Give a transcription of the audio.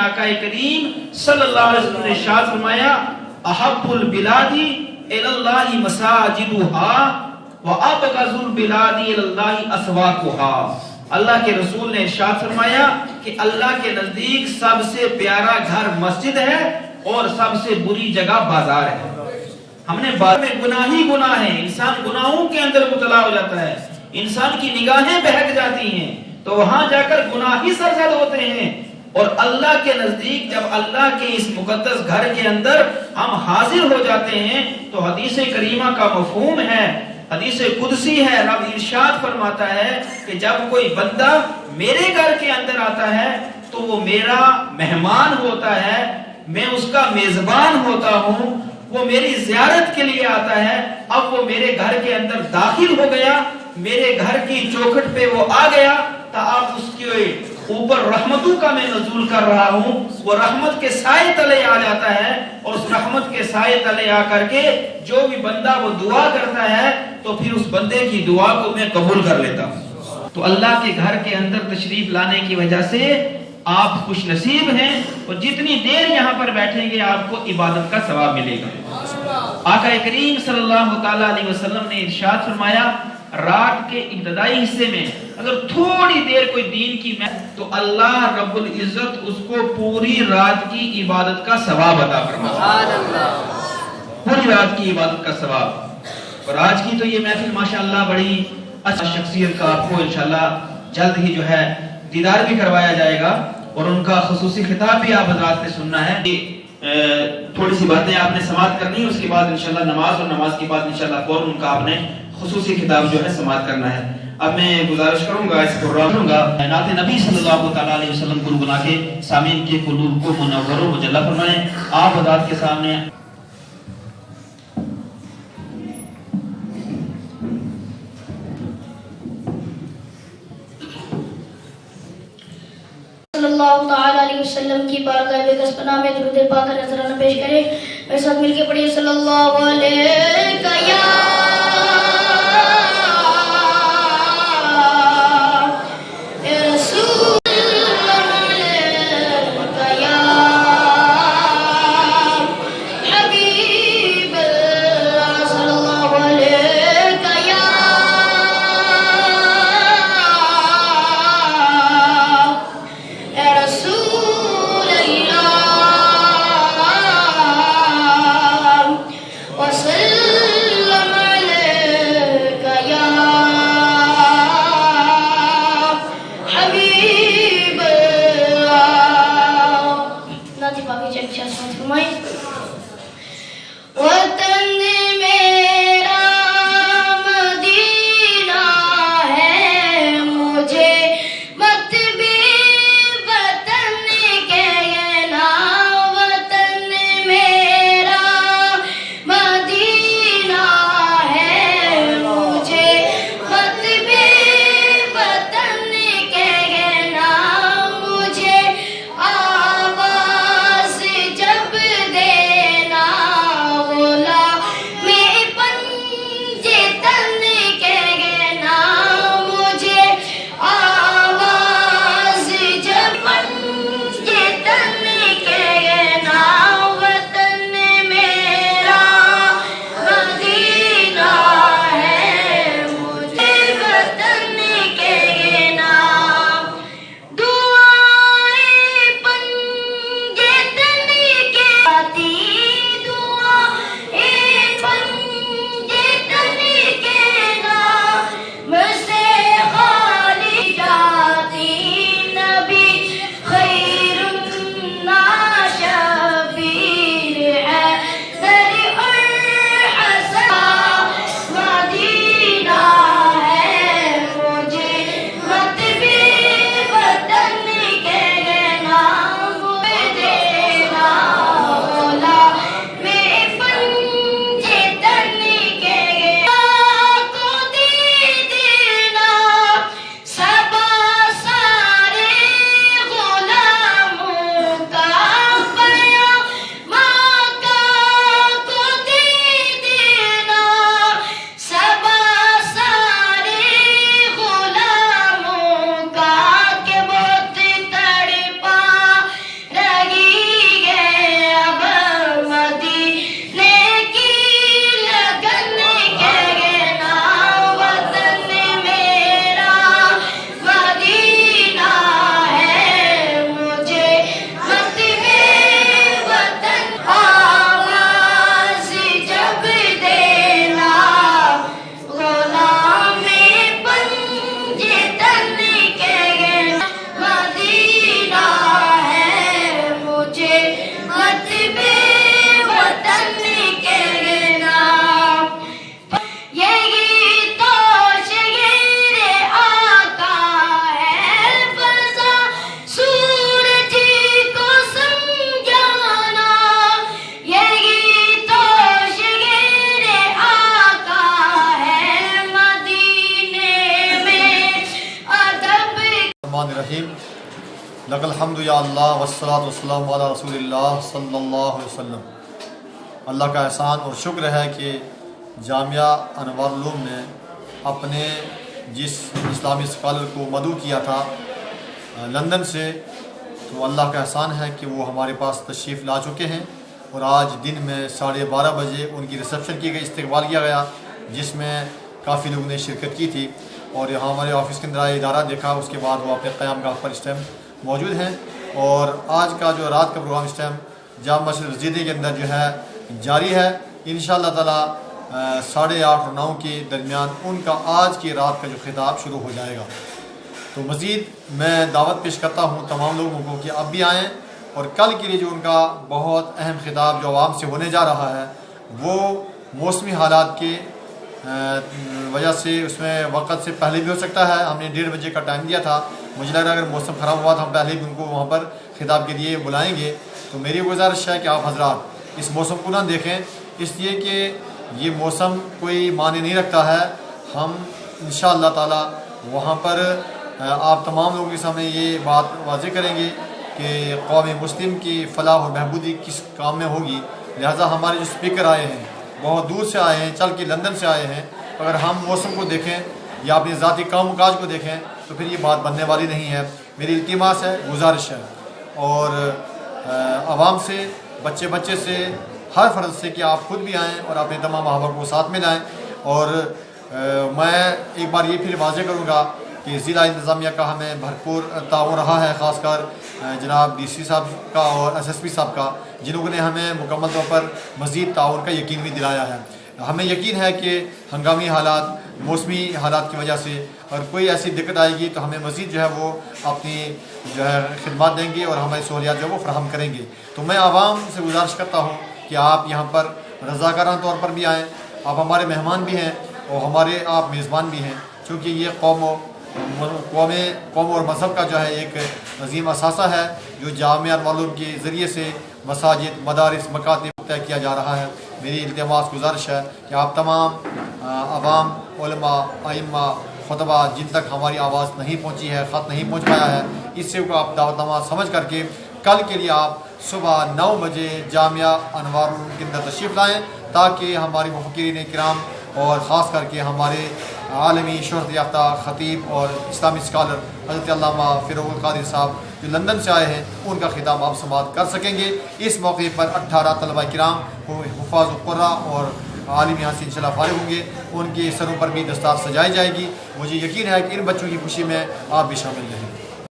آقا کریم صلی اللہ علیہ وسلم نے ارشاد فرمایا احب البلاد الی اللہ مساجدها وابغض البلاد الی اللہ اسواقها۔ اللہ کے رسول نے ارشاد فرمایا کہ اللہ کے نزدیک سب سے پیارا گھر مسجد ہے اور سب سے بری جگہ بازار ہے۔ ہم نے بات میں گناہ ہی گناہ ہے، انسان گناہوں کے اندر مبتلا ہو جاتا ہے، انسان کی نگاہیں بہک جاتی ہیں تو وہاں جا کر گناہ ہی سرزد ہوتے ہیں۔ اور اللہ کے نزدیک جب اللہ کے اس مقدس گھر کے اندر ہم حاضر ہو جاتے ہیں تو حدیث کریمہ کا مفہوم ہے، حدیث قدسی ہے، رب ارشاد فرماتا ہے کہ جب کوئی بندہ میرے گھر کے اندر آتا ہے تو وہ میرا مہمان ہوتا ہے، میں اس کا میزبان ہوتا ہوں، وہ میری زیارت کے لیے آتا ہے۔ اب وہ میرے گھر کے اندر داخل ہو گیا، میرے گھر کی چوکھٹ پہ وہ آ گیا تو اب اس کے اوپر رحمتوں کا میں نزول کر رہا ہوں، وہ رحمت کے سائے تلے آ جاتا ہے، اور اس رحمت کے سائے تلے آ کر کے جو بھی بندہ وہ دعا کرتا ہے تو پھر اس بندے کی دعا کو میں قبول کر لیتا ہوں۔ تو اللہ کے گھر کے اندر تشریف لانے کی وجہ سے آپ خوش نصیب ہیں، اور جتنی دیر یہاں پر بیٹھیں گے آپ کو عبادت کا ثواب ملے گا۔ آقا کریم صلی اللہ تعالی علیہ وسلم نے ارشاد فرمایا رات کے ابتدائی حصے میں اگر تھوڑی دیر کوئی دین کی تو اللہ رب العزت اس کو پوری رات کی عبادت کا ثواب عطا فرماتا ہے، پوری رات کی عبادت کا ثواب۔ اور آج کی تو یہ محفل ماشاءاللہ بڑی اچھا شخصیت کا آپ کو انشاءاللہ جلد ہی جو ہے دیدار بھی کروایا جائے گا، اور ان کا خصوصی خطاب بھی آپ حضرات نے سننا ہے۔ تھوڑی سی باتیں آپ نے سماعت کرنی ہے، اس کے بعد انشاءاللہ نماز، اور نماز کے بعد انشاءاللہ فوراً ان کا آپ نے خصوصی خطاب جو ہے سماعت کرنا ہے۔ اب میں گزارش کروں گا اس پروگرام کا نعت نبی صلی اللہ تعالی علیہ وسلم گنگنا کے سامعین کے قلوب کو منور و مجلہ فرمائیں۔ آپ حضرات کے سامنے صلی اللہ تعالی علیہ وسلم کی بارگاہ میں کسبنا میں درود پاک کا نذرانہ پیش کریں۔ میرے ساتھ مل کے پڑھیے صلی اللہ علیہ یا وسلم الرحمن الرحیم لک الحمد یا اللہ والصلاۃ والسلام علی رسول اللہ صلی اللہ علیہ وسلم۔ اللہ کا احسان اور شکر ہے کہ جامعہ انوار العلوم نے اپنے جس اسلامی اسکالر کو مدعو کیا تھا لندن سے، تو اللہ کا احسان ہے کہ وہ ہمارے پاس تشریف لا چکے ہیں، اور آج دن میں 12:30 بجے ان کی ریسیپشن کی گئی، استقبال کیا گیا، جس میں کافی لوگوں نے شرکت کی تھی، اور یہاں ہمارے آفس کے اندر آئے، ادارہ دیکھا، اس کے بعد وہ اپنے قیام گاہ پر اس ٹائم موجود ہیں۔ اور آج کا جو رات کا پروگرام اس ٹائم جامع مسجد رضیدے کے اندر جو ہے جاری ہے، انشاءاللہ تعالی 8:30 اور 9 کے درمیان ان کا آج کی رات کا جو خطاب شروع ہو جائے گا۔ تو مزید میں دعوت پیش کرتا ہوں تمام لوگوں کو کہ اب بھی آئیں، اور کل کے لیے جو ان کا بہت اہم خطاب جو عوام سے ہونے جا رہا ہے وہ موسمی حالات کے وجہ سے اس میں وقت سے پہلے بھی ہو سکتا ہے۔ ہم نے 1:30 بجے کا ٹائم دیا تھا، مجھے لگ رہا ہے اگر موسم خراب ہوا تو ہم پہلے بھی ان کو وہاں پر خطاب کے لیے بلائیں گے۔ تو میری گزارش ہے کہ آپ حضرات اس موسم کو نہ دیکھیں، اس لیے کہ یہ موسم کوئی معنی نہیں رکھتا ہے۔ ہم انشاءاللہ تعالی وہاں پر آپ تمام لوگوں کے سامنے یہ بات واضح کریں گے کہ قوم مسلم کی فلاح اور بہبودی کس کام میں ہوگی۔ لہٰذا ہمارے جو اسپیکر آئے ہیں بہت دور سے آئے ہیں، چل کے لندن سے آئے ہیں، اگر ہم موسم کو دیکھیں یا اپنی ذاتی کام و کاج کو دیکھیں تو پھر یہ بات بننے والی نہیں ہے۔ میری التماس ہے، گزارش ہے، اور عوام سے، بچے سے، ہر فرد سے کہ آپ خود بھی آئیں اور اپنے تمام احباب کو ساتھ میں لائیں۔ اور میں ایک بار یہ پھر واضح کروں گا کہ ضلع انتظامیہ کا ہمیں بھرپور تعاون رہا ہے، خاص کر جناب DC صاحب کا اور SSP صاحب کا، جن لوگوں نے ہمیں مکمل طور پر مزید تعاون کا یقین بھی دلایا ہے۔ ہمیں یقین ہے کہ ہنگامی حالات، موسمی حالات کی وجہ سے اگر کوئی ایسی دقت آئے گی تو ہمیں مزید جو ہے وہ اپنی جو ہے خدمات دیں گے اور ہماری سہولیات جو ہے وہ فراہم کریں گے۔ تو میں عوام سے گزارش کرتا ہوں کہ آپ یہاں پر رضاکارانہ طور پر بھی آئیں، آپ ہمارے مہمان بھی ہیں اور ہمارے آپ میزبان بھی ہیں، چونکہ یہ قوم اور مذہب کا جو ہے ایک عظیم اثاثہ ہے جو جامعہ انوار العلوم کے ذریعے سے مساجد، مدارس، مکاتب طے کیا جا رہا ہے۔ میری التماس گزارش ہے کہ آپ تمام عوام، علماء، ائمہ، خطبہ جن تک ہماری آواز نہیں پہنچی ہے، خط نہیں پہنچ پایا ہے، اس سے کو آپ دعوت نامہ سمجھ کر کے کل کے لیے آپ صبح 9 بجے جامعہ انوار العلوم کے اندر تشریف لائیں، تاکہ ہماری مفکرین کرام اور خاص کر کے ہمارے عالمی شہرت یافتہ خطیب اور اسلامی اسکالر حضرت علامہ فیروز القادری صاحب جو لندن سے آئے ہیں ان کا خطاب آپ سماعت کر سکیں گے۔ اس موقع پر 18 طلبہ کرام کو حفاظ القرآن اور عالم یہاں سے انشاءاللہ فارغ ہوں گے، ان کے سروں پر بھی دستار سجائی جائے گی۔ مجھے یقین ہے کہ ان بچوں کی خوشی میں آپ بھی شامل رہیں۔